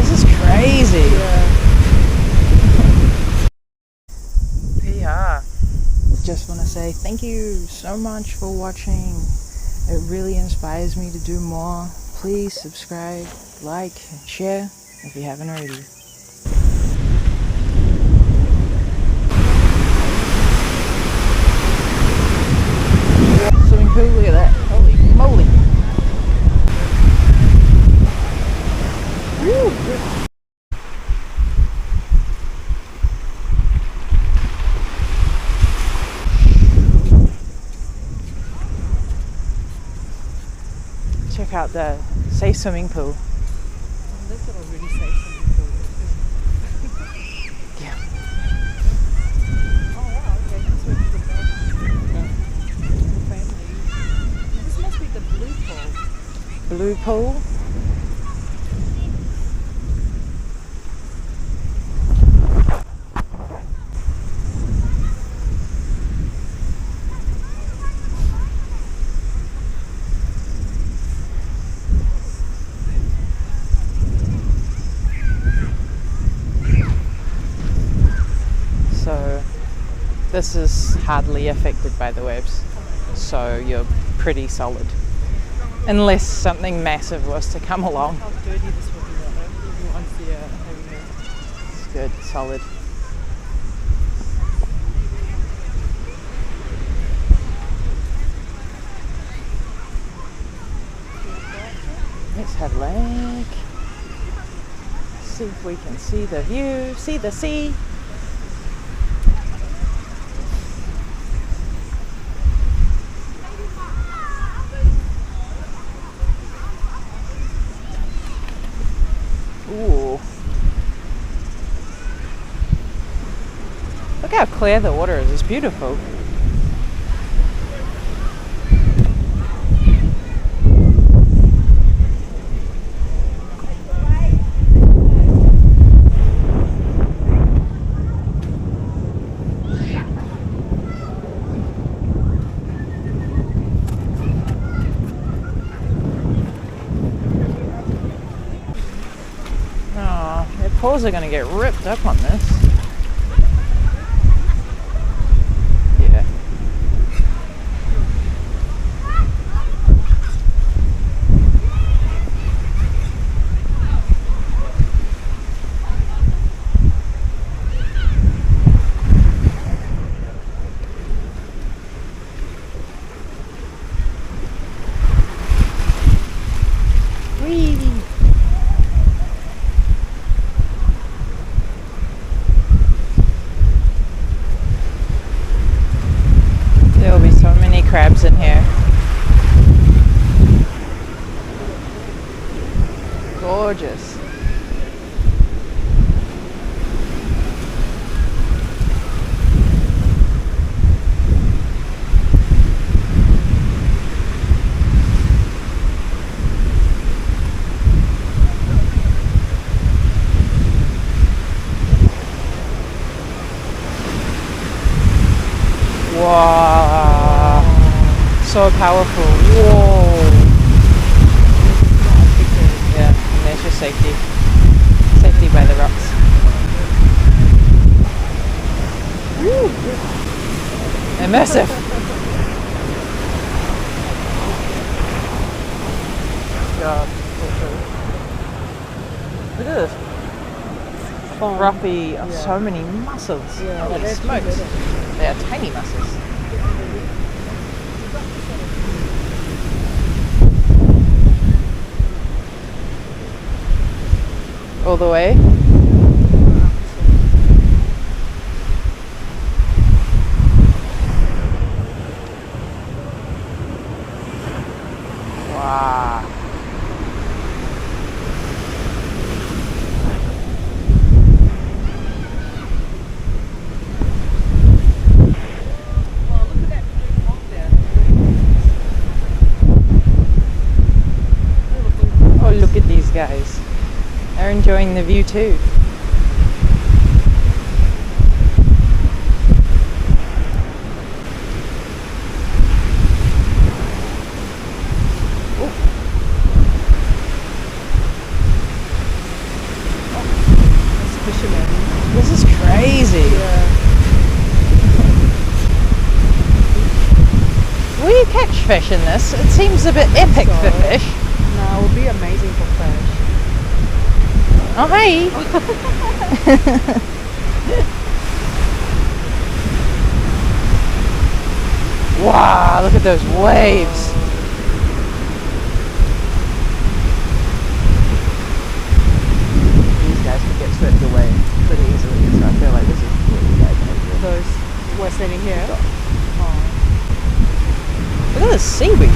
This is crazy. Yeah. Piha. Just want to say thank you so much for watching. It really inspires me to do more. Please subscribe, like, and share if you haven't already. Swimming pool, look at that. Holy moly. Woo. Check out the safe swimming pool. They've got a really safe swimming pool. Yeah. Oh wow, okay, that's where people go. Family. This must be the blue pool. Blue pool. So this is hardly affected by the waves, so you're pretty solid. Unless something massive was to come along. How dirty this will be though. Everyone's there having a... It's good, solid. Let's have a look. See if we can see the view, see the sea. Ooh. Look how clear the water is, it's beautiful. Their paws are going to get ripped up on this. Yeah. Whee! Crabs in here. Gorgeous. Wow. So powerful. Whoa. Yeah, and there's your safety. Safety by the rocks. Woo. Immersive. God. Look at this. Fluffy, so many mussels. Yeah, holy smokes. They are tiny mussels. All the way. Wow. Oh, look at these guys. They're enjoying the view too. fish in this. It seems a bit epic for fish. No, it would be amazing for fish. Oh, hey! Wow, look at those waves. These guys could get swept away pretty easily, so I feel like this is really bad behavior. Those we're standing here. Oh. Look at the seaweed.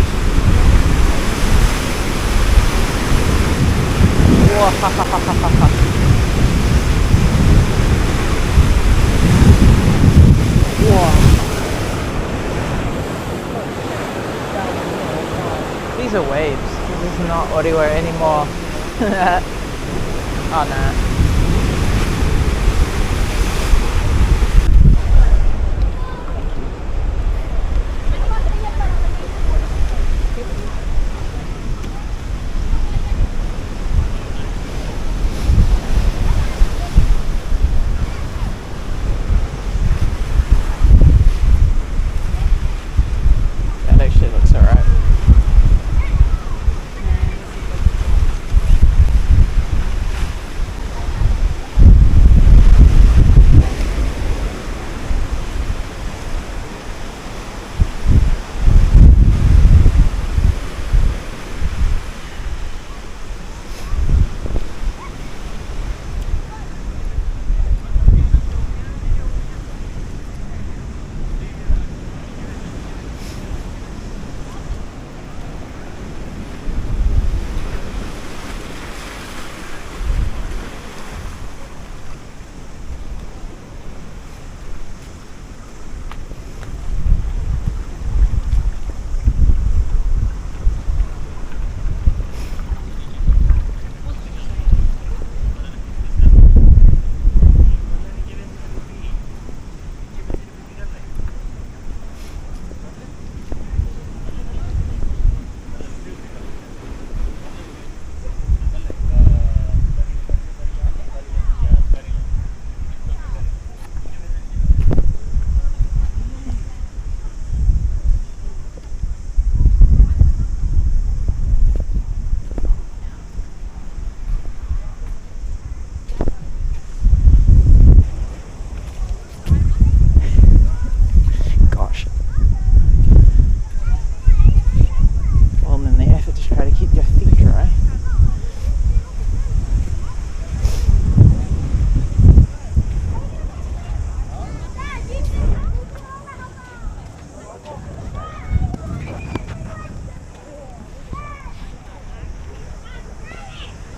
These are waves. This is not audio anymore. Oh no. That actually looks alright.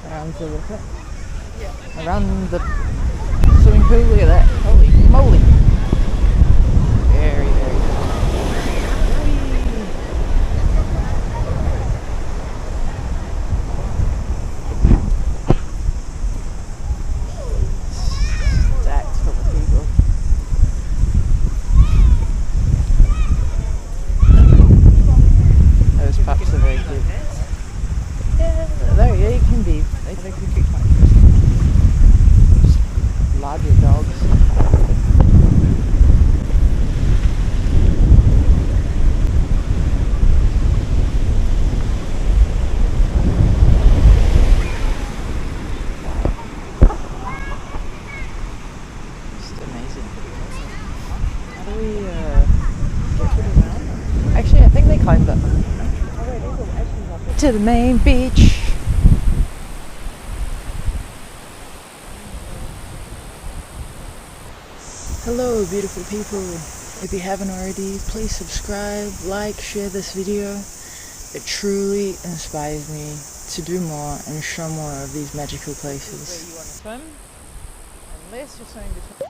Around the water. Yeah. Around the swimming pool. Look at that. Holy moly. Very, very good. Stacked full of people. Those pups are very cute. Yeah, you can be. They could be quite larger dogs. Just amazing. How do we get to the mountain? Actually, I think they climbed up. To the main beach. Hello beautiful people, if you haven't already, please subscribe, like, share this video. It truly inspires me to do more and show more of these magical places. Where you want to swim, unless you're swimming between